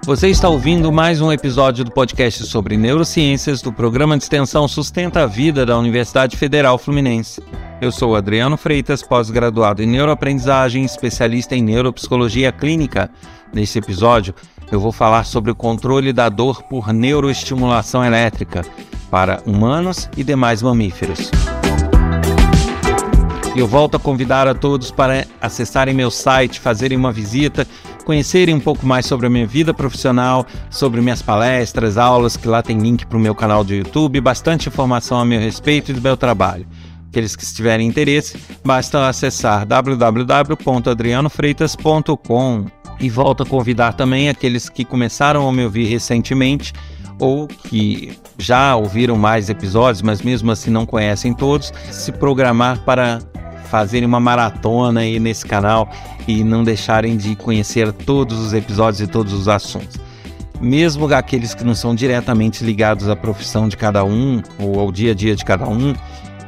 Você está ouvindo mais um episódio do podcast sobre neurociências do programa de extensão Sustenta a Vida da Universidade Federal Fluminense. Eu sou Adriano Freitas, pós-graduado em neuroaprendizagem, especialista em neuropsicologia clínica. Neste episódio, eu vou falar sobre o controle da dor por neuroestimulação elétrica para humanos e demais mamíferos. Eu volto a convidar a todos para acessarem meu site, fazerem uma visita, conhecerem um pouco mais sobre a minha vida profissional, sobre minhas palestras, aulas, que lá tem link para o meu canal do YouTube, bastante informação a meu respeito e do meu trabalho. Aqueles que tiverem interesse, basta acessar www.adrianofreitas.com. E volto a convidar também aqueles que começaram a me ouvir recentemente ou que já ouviram mais episódios, mas mesmo assim não conhecem todos, se programar para fazerem uma maratona aí nesse canal e não deixarem de conhecer todos os episódios e todos os assuntos. Mesmo aqueles que não são diretamente ligados à profissão de cada um ou ao dia a dia de cada um,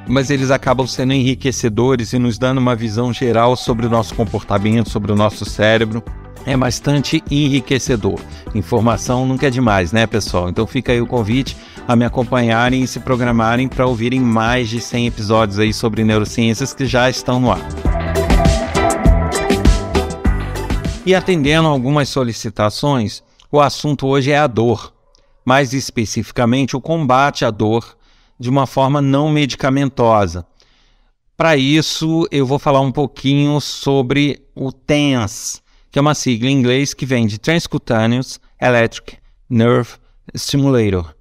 mas eles acabam sendo enriquecedores e nos dando uma visão geral sobre o nosso comportamento, sobre o nosso cérebro. É bastante enriquecedor. Informação nunca é demais, né, pessoal? Então fica aí o convite a me acompanharem e se programarem para ouvirem mais de 100 episódios aí sobre neurociências que já estão no ar. E atendendo a algumas solicitações, o assunto hoje é a dor. Mais especificamente, o combate à dor de uma forma não medicamentosa. Para isso, eu vou falar um pouquinho sobre o TENS, que é uma sigla em inglês que vem de Transcutaneous Electric Nerve Stimulator,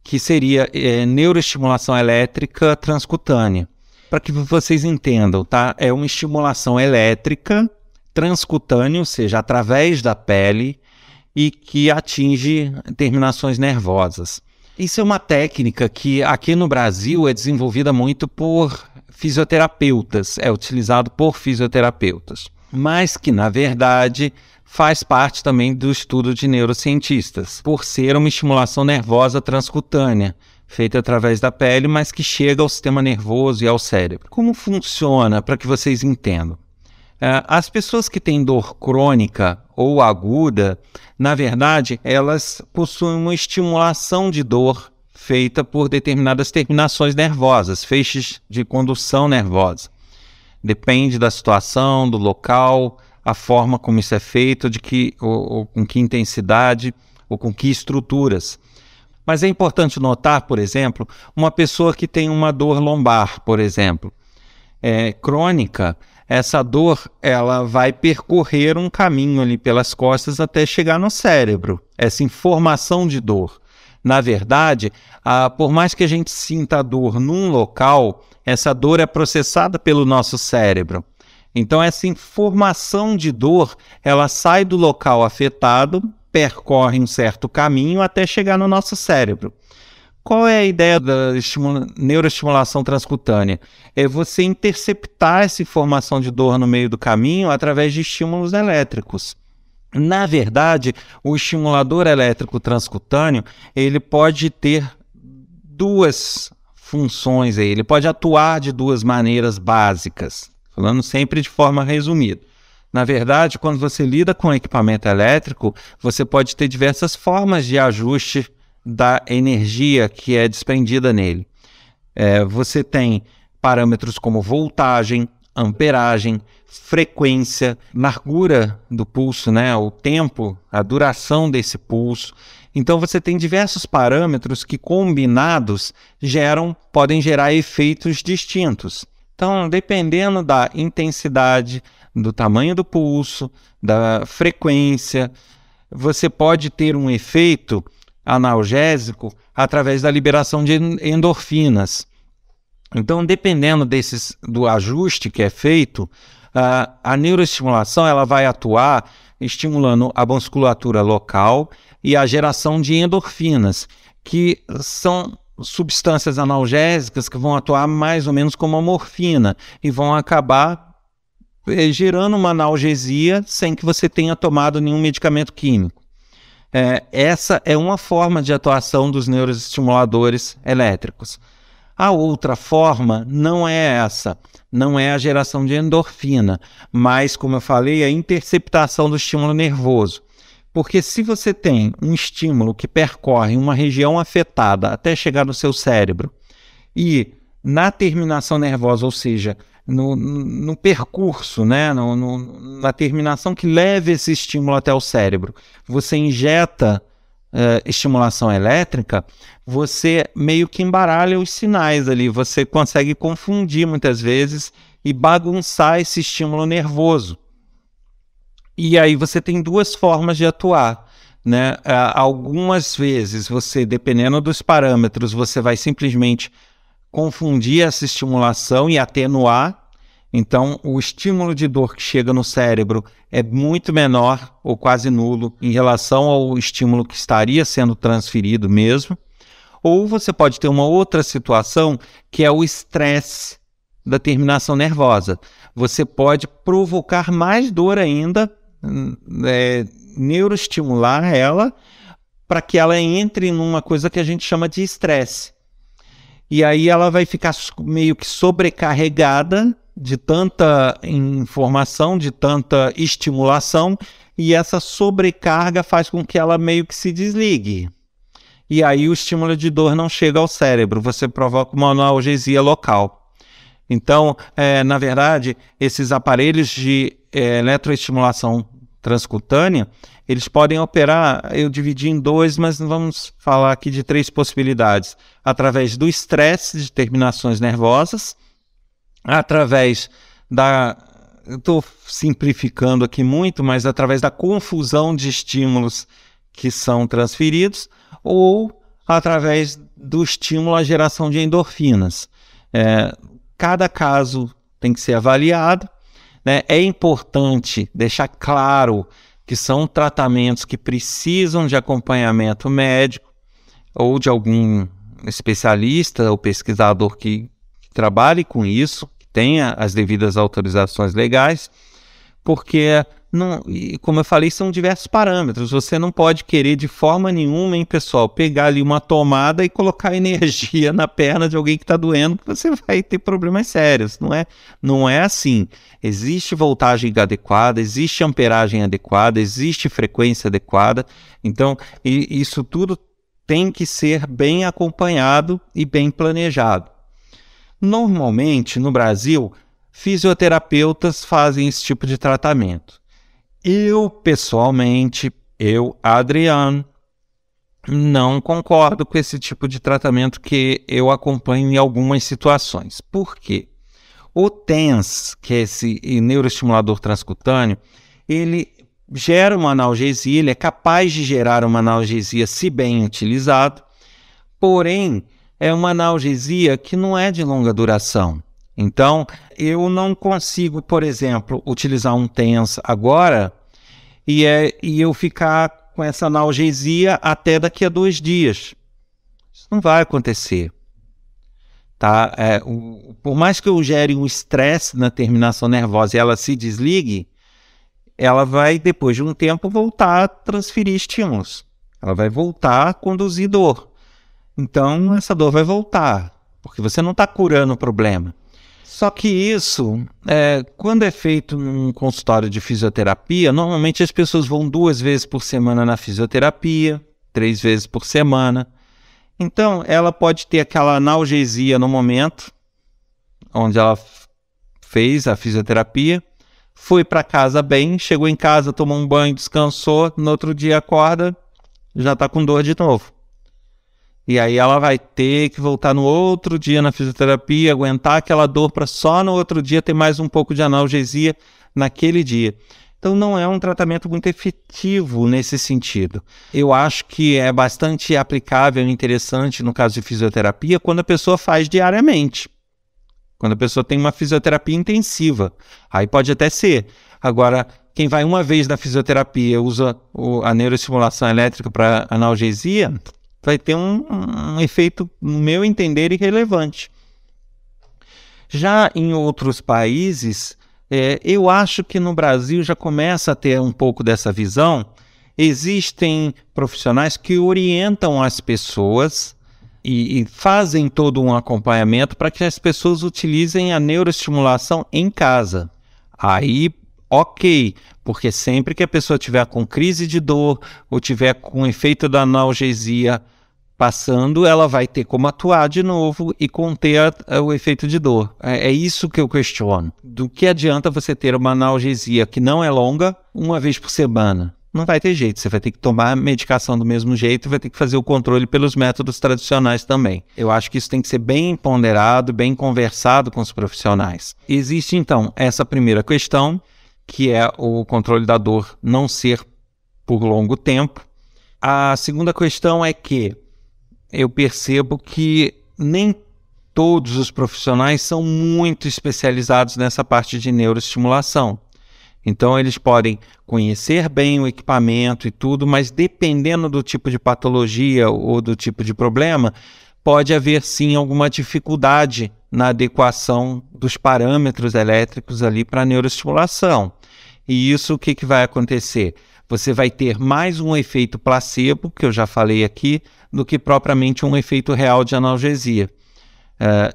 que seria neuroestimulação elétrica transcutânea. Para que vocês entendam, tá? É uma estimulação elétrica transcutânea, ou seja, através da pele, e que atinge terminações nervosas. Isso é uma técnica que aqui no Brasil é desenvolvida muito por fisioterapeutas, é utilizado por fisioterapeutas, mas que, na verdade, faz parte também do estudo de neurocientistas, por ser uma estimulação nervosa transcutânea, feita através da pele, mas que chega ao sistema nervoso e ao cérebro. Como funciona, para que vocês entendam? As pessoas que têm dor crônica ou aguda, na verdade, elas possuem uma estimulação de dor feita por determinadas terminações nervosas, feixes de condução nervosa. Depende da situação, do local, a forma como isso é feito, ou com que intensidade, ou com que estruturas. Mas é importante notar, por exemplo, uma pessoa que tem uma dor lombar, por exemplo, crônica, essa dor ela vai percorrer um caminho ali pelas costas até chegar no cérebro, essa informação de dor. Na verdade, por mais que a gente sinta a dor num local, essa dor é processada pelo nosso cérebro. Então, essa informação de dor, ela sai do local afetado, percorre um certo caminho até chegar no nosso cérebro. Qual é a ideia da neuroestimulação transcutânea? É você interceptar essa informação de dor no meio do caminho através de estímulos elétricos. Na verdade, o estimulador elétrico transcutâneo, ele pode ter duas funções aí. Ele pode atuar de duas maneiras básicas, falando sempre de forma resumida. Na verdade, quando você lida com equipamento elétrico, você pode ter diversas formas de ajuste da energia que é desprendida nele. Você tem parâmetros como voltagem, amperagem, frequência, largura do pulso, né? O tempo, a duração desse pulso. Então você tem diversos parâmetros que combinados podem gerar efeitos distintos. Então, dependendo da intensidade, do tamanho do pulso, da frequência, você pode ter um efeito analgésico através da liberação de endorfinas. Então, dependendo do ajuste que é feito, a neuroestimulação ela vai atuar estimulando a musculatura local e a geração de endorfinas, que são substâncias analgésicas que vão atuar mais ou menos como a morfina e vão acabar gerando uma analgesia sem que você tenha tomado nenhum medicamento químico. Essa é uma forma de atuação dos neuroestimuladores elétricos. A outra forma não é essa, não é a geração de endorfina, mas, como eu falei, a interceptação do estímulo nervoso. Porque se você tem um estímulo que percorre uma região afetada até chegar no seu cérebro e na terminação nervosa, ou seja, no percurso, né, na terminação que leva esse estímulo até o cérebro, você injeta estimulação elétrica, você meio que embaralha os sinais ali, você consegue confundir muitas vezes e bagunçar esse estímulo nervoso. E aí você tem duas formas de atuar, né? Algumas vezes você, dependendo dos parâmetros, você vai simplesmente confundir essa estimulação e atenuar. Então, o estímulo de dor que chega no cérebro é muito menor ou quase nulo em relação ao estímulo que estaria sendo transferido mesmo. Ou você pode ter uma outra situação que é o estresse da terminação nervosa. Você pode provocar mais dor ainda, neuroestimular ela para que ela entre numa coisa que a gente chama de estresse. E aí ela vai ficar meio que sobrecarregada de tanta informação, de tanta estimulação, e essa sobrecarga faz com que ela meio que se desligue. E aí o estímulo de dor não chega ao cérebro, você provoca uma analgesia local. Então, na verdade, esses aparelhos de eletroestimulação transcutânea, eles podem operar, eu dividi em dois, mas vamos falar aqui de 3 possibilidades. Através do estresse de terminações nervosas, através eu estou simplificando aqui muito, mas através da confusão de estímulos que são transferidos, ou através do estímulo à geração de endorfinas. Cada caso tem que ser avaliado, né? É importante deixar claro que são tratamentos que precisam de acompanhamento médico ou de algum especialista ou pesquisador que trabalhe com isso, que tenha as devidas autorizações legais, porque, como eu falei, são diversos parâmetros. Você não pode querer de forma nenhuma, hein, pessoal, pegar ali uma tomada e colocar energia na perna de alguém que está doendo, que você vai ter problemas sérios. Não é assim. Existe voltagem adequada, existe amperagem adequada, existe frequência adequada. Então, isso tudo tem que ser bem acompanhado e bem planejado. Normalmente, no Brasil, fisioterapeutas fazem esse tipo de tratamento. Eu, pessoalmente, Adriano, não concordo com esse tipo de tratamento que eu acompanho em algumas situações. Por quê? O TENS, que é esse neuroestimulador transcutâneo, ele gera uma analgesia, ele é capaz de gerar uma analgesia se bem utilizado, porém, é uma analgesia que não é de longa duração. Então, eu não consigo, por exemplo, utilizar um TENS agora e eu ficar com essa analgesia até daqui a 2 dias. Isso não vai acontecer. Tá? Por mais que eu gere um estresse na terminação nervosa e ela se desligue, ela vai, depois de um tempo, voltar a transferir estímulos. Ela vai voltar a conduzir dor. Então, essa dor vai voltar, porque você não está curando o problema. Só que isso, quando é feito num consultório de fisioterapia, normalmente as pessoas vão 2 vezes por semana na fisioterapia, 3 vezes por semana. Então, ela pode ter aquela analgesia no momento, onde ela fez a fisioterapia, foi para casa bem, chegou em casa, tomou um banho, descansou, no outro dia acorda, já está com dor de novo. E aí ela vai ter que voltar no outro dia na fisioterapia, aguentar aquela dor para só no outro dia ter mais um pouco de analgesia naquele dia. Então não é um tratamento muito efetivo nesse sentido. Eu acho que é bastante aplicável e interessante no caso de fisioterapia quando a pessoa faz diariamente. Quando a pessoa tem uma fisioterapia intensiva. Aí pode até ser. Agora, quem vai uma vez na fisioterapia usa a neuroestimulação elétrica para analgesia, vai ter um efeito, no meu entender, irrelevante. Já em outros países, eu acho que no Brasil já começa a ter um pouco dessa visão. Existem profissionais que orientam as pessoas e fazem todo um acompanhamento para que as pessoas utilizem a neuroestimulação em casa. Aí ok, porque sempre que a pessoa tiver com crise de dor ou tiver com efeito da analgesia passando, ela vai ter como atuar de novo e conter o efeito de dor. É isso que eu questiono. Do que adianta você ter uma analgesia que não é longa uma vez por semana? Não vai ter jeito, você vai ter que tomar medicação do mesmo jeito e vai ter que fazer o controle pelos métodos tradicionais também. Eu acho que isso tem que ser bem ponderado, bem conversado com os profissionais. Existe então essa primeira questão, que é o controle da dor não ser por longo tempo. A segunda questão é que eu percebo que nem todos os profissionais são muito especializados nessa parte de neuroestimulação. Então eles podem conhecer bem o equipamento e tudo, mas dependendo do tipo de patologia ou do tipo de problema, pode haver sim alguma dificuldade na adequação dos parâmetros elétricos ali para a neuroestimulação. E isso o que vai acontecer? Você vai ter mais um efeito placebo, que eu já falei aqui, do que propriamente um efeito real de analgesia.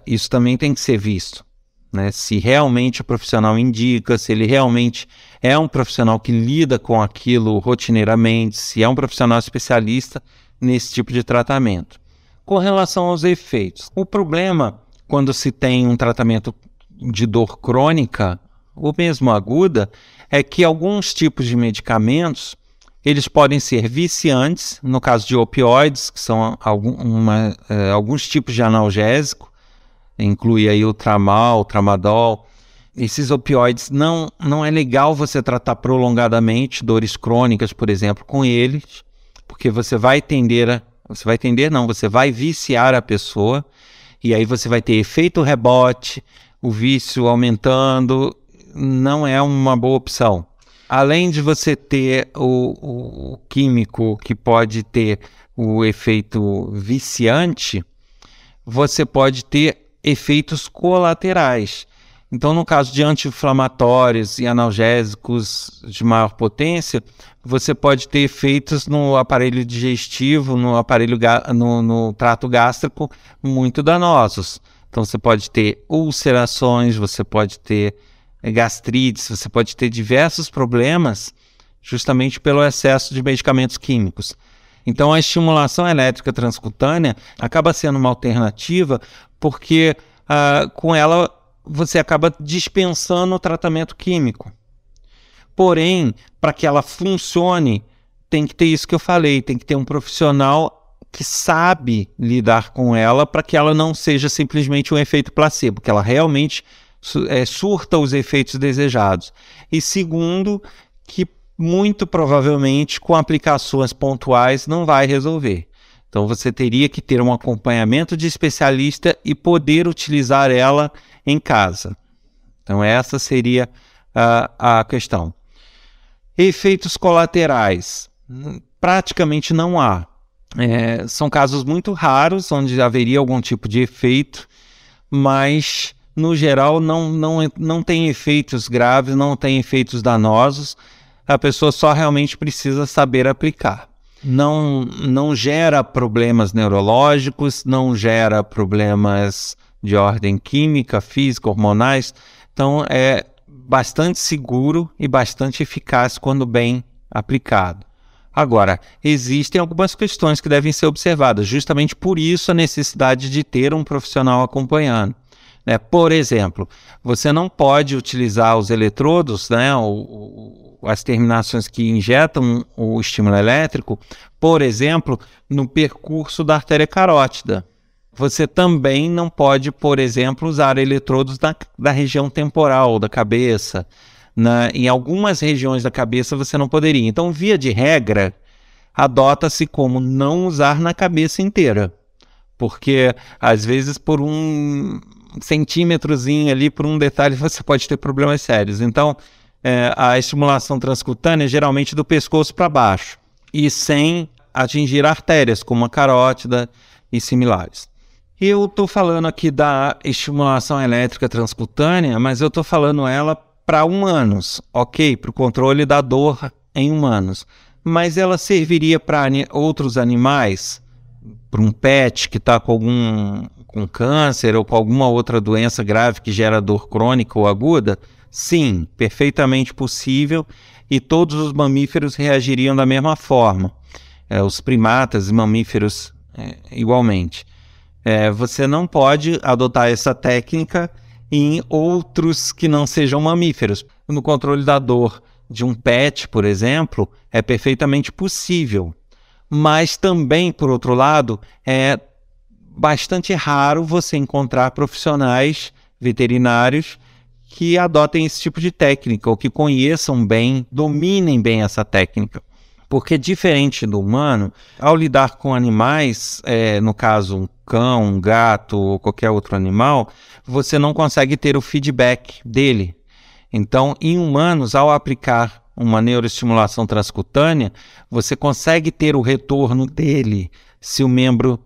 Isso também tem que ser visto, né? Se realmente o profissional indica, se ele realmente é um profissional que lida com aquilo rotineiramente, se é um profissional especialista nesse tipo de tratamento. Com relação aos efeitos, o problema quando se tem um tratamento de dor crônica ou mesmo aguda é que alguns tipos de medicamentos eles podem ser viciantes, no caso de opioides, que são alguns tipos de analgésico, inclui aí o tramal, o tramadol. Esses opioides não é legal você tratar prolongadamente dores crônicas, por exemplo, com eles, porque você vai viciar a pessoa, e aí você vai ter efeito rebote, o vício aumentando, não é uma boa opção. Além de você ter o químico que pode ter o efeito viciante, você pode ter efeitos colaterais. Então, no caso de anti-inflamatórios e analgésicos de maior potência, você pode ter efeitos no aparelho digestivo, no trato gástrico muito danosos. Então, você pode ter ulcerações, você pode ter gastrites, você pode ter diversos problemas justamente pelo excesso de medicamentos químicos. Então a estimulação elétrica transcutânea acaba sendo uma alternativa porque com ela você acaba dispensando o tratamento químico. Porém, para que ela funcione, tem que ter isso que eu falei, tem que ter um profissional que sabe lidar com ela para que ela não seja simplesmente um efeito placebo, que ela realmente surta os efeitos desejados. E segundo, que muito provavelmente com aplicações pontuais não vai resolver. Então você teria que ter um acompanhamento de especialista e poder utilizar ela em casa. Então essa seria a questão. Efeitos colaterais, praticamente não há. São casos muito raros onde haveria algum tipo de efeito, mas no geral não tem efeitos graves, não tem efeitos danosos. A pessoa só realmente precisa saber aplicar. Não gera problemas neurológicos, não gera problemas de ordem química, física, hormonais. Então é bastante seguro e bastante eficaz quando bem aplicado. Agora, existem algumas questões que devem ser observadas, justamente por isso a necessidade de ter um profissional acompanhando. Por exemplo, você não pode utilizar os eletrodos, as terminações que injetam o estímulo elétrico, por exemplo, no percurso da artéria carótida. Você também não pode, por exemplo, usar eletrodos da região temporal da cabeça. Em algumas regiões da cabeça você não poderia. Então, via de regra, adota-se como não usar na cabeça inteira. Porque, às vezes, por um centímetrozinho ali, por um detalhe, você pode ter problemas sérios. Então, a estimulação transcutânea é geralmente do pescoço para baixo e sem atingir artérias, como a carótida e similares. Eu estou falando aqui da estimulação elétrica transcutânea, mas eu estou falando ela para humanos, ok? Para o controle da dor em humanos. Mas ela serviria para outros animais? Para um pet que está com câncer ou com alguma outra doença grave que gera dor crônica ou aguda? Sim, perfeitamente possível, e todos os mamíferos reagiriam da mesma forma. Os primatas e mamíferos igualmente. Você não pode adotar essa técnica em outros que não sejam mamíferos. No controle da dor de um pet, por exemplo, é perfeitamente possível. Mas também, por outro lado, é bastante raro você encontrar profissionais veterinários que adotem esse tipo de técnica, ou que conheçam bem, dominem bem essa técnica. Porque, diferente do humano, ao lidar com animais, no caso um cão, um gato ou qualquer outro animal, você não consegue ter o feedback dele. Então, em humanos, ao aplicar uma neuroestimulação transcutânea, você consegue ter o retorno dele se o membro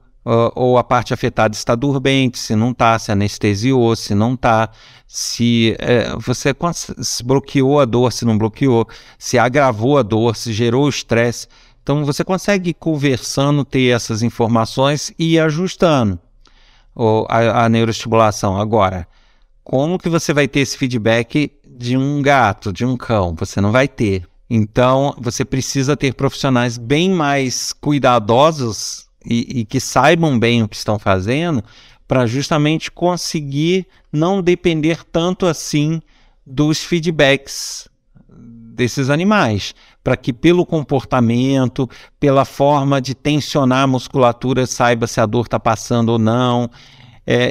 ou a parte afetada está dormente, se não está, se anestesiou, se não está, se você se bloqueou a dor, se não bloqueou, se agravou a dor, se gerou estresse. Então você consegue, conversando, ter essas informações e ir ajustando a neuroestimulação. Agora, como que você vai ter esse feedback de um gato, de um cão? Você não vai ter. Então você precisa ter profissionais bem mais cuidadosos e que saibam bem o que estão fazendo, para justamente conseguir não depender tanto assim dos feedbacks desses animais, para que pelo comportamento, pela forma de tensionar a musculatura, saiba se a dor está passando ou não.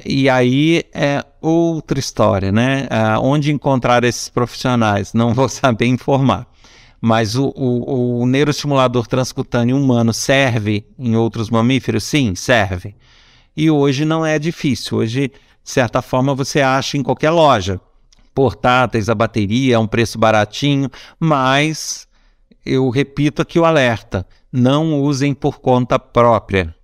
E aí é outra história, né? Onde encontrar esses profissionais? Não vou saber informar. Mas o neuroestimulador transcutâneo humano serve em outros mamíferos? Sim, serve. E hoje não é difícil. Hoje, de certa forma, você acha em qualquer loja. Portáteis, a bateria, é um preço baratinho, mas eu repito aqui o alerta: não usem por conta própria,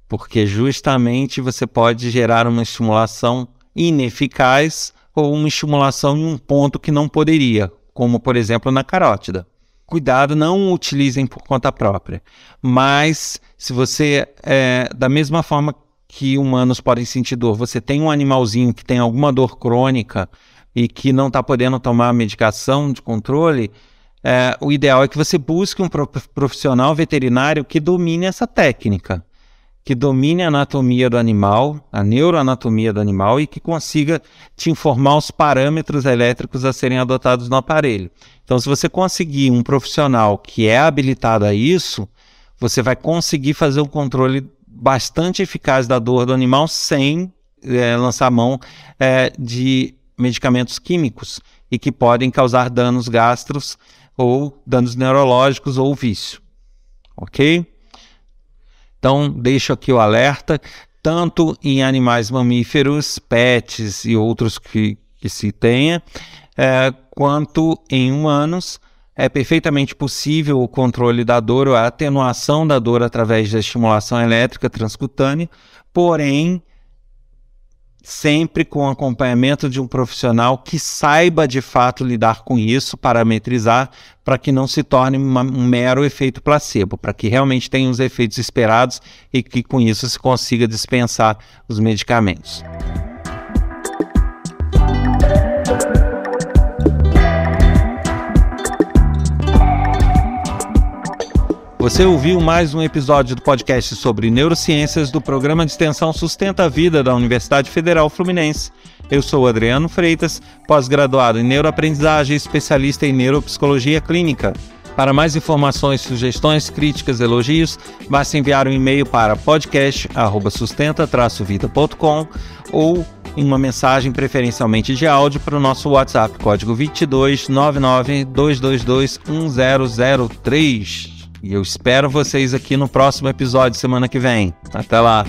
porque justamente você pode gerar uma estimulação ineficaz ou uma estimulação em um ponto que não poderia, como por exemplo na carótida. Cuidado, não utilizem por conta própria. Mas se você, da mesma forma que humanos podem sentir dor, você tem um animalzinho que tem alguma dor crônica e que não está podendo tomar medicação de controle, o ideal é que você busque um profissional veterinário que domine essa técnica, que domine a anatomia do animal, a neuroanatomia do animal, e que consiga te informar os parâmetros elétricos a serem adotados no aparelho. Então, se você conseguir um profissional que é habilitado a isso, você vai conseguir fazer um controle bastante eficaz da dor do animal sem lançar mão de medicamentos químicos e que podem causar danos gástricos ou danos neurológicos ou vício. Ok? Então, deixo aqui o alerta, tanto em animais mamíferos, pets e outros que se tenha, quanto em humanos. É perfeitamente possível o controle da dor ou a atenuação da dor através da estimulação elétrica transcutânea, porém, sempre com acompanhamento de um profissional que saiba de fato lidar com isso, parametrizar, para que não se torne um mero efeito placebo, para que realmente tenha os efeitos esperados e que com isso se consiga dispensar os medicamentos. Você ouviu mais um episódio do podcast sobre neurociências do programa de extensão Sustenta a Vida da Universidade Federal Fluminense. Eu sou Adriano Freitas, pós-graduado em neuroaprendizagem e especialista em neuropsicologia clínica. Para mais informações, sugestões, críticas, elogios, basta enviar um e-mail para podcast@sustenta-vida.com ou em uma mensagem preferencialmente de áudio para o nosso WhatsApp, código 2299-222-1003. E eu espero vocês aqui no próximo episódio semana que vem. Até lá!